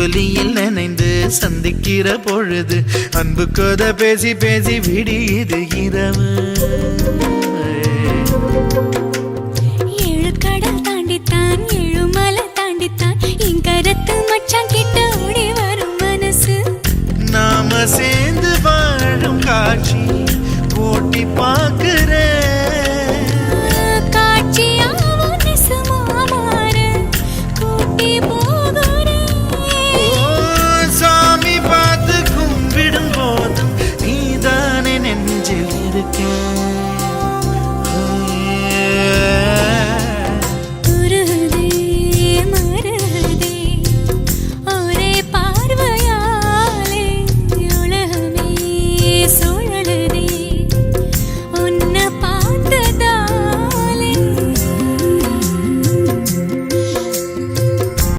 ஒலியில் நினைந்து சந்திக்கிற பொழுது அன்பு கதை பேசி பேசி விடியுது இரவு. ஏழு கடல் தாண்டித்தான் ஏழு மலை தாண்டித்தான் என் கருத்து மச்சான் கிட்ட ஓடி வரும் மனசு. நாம சேர்ந்து வாழும் காட்சி போட்டி பார்க்கிறேன்.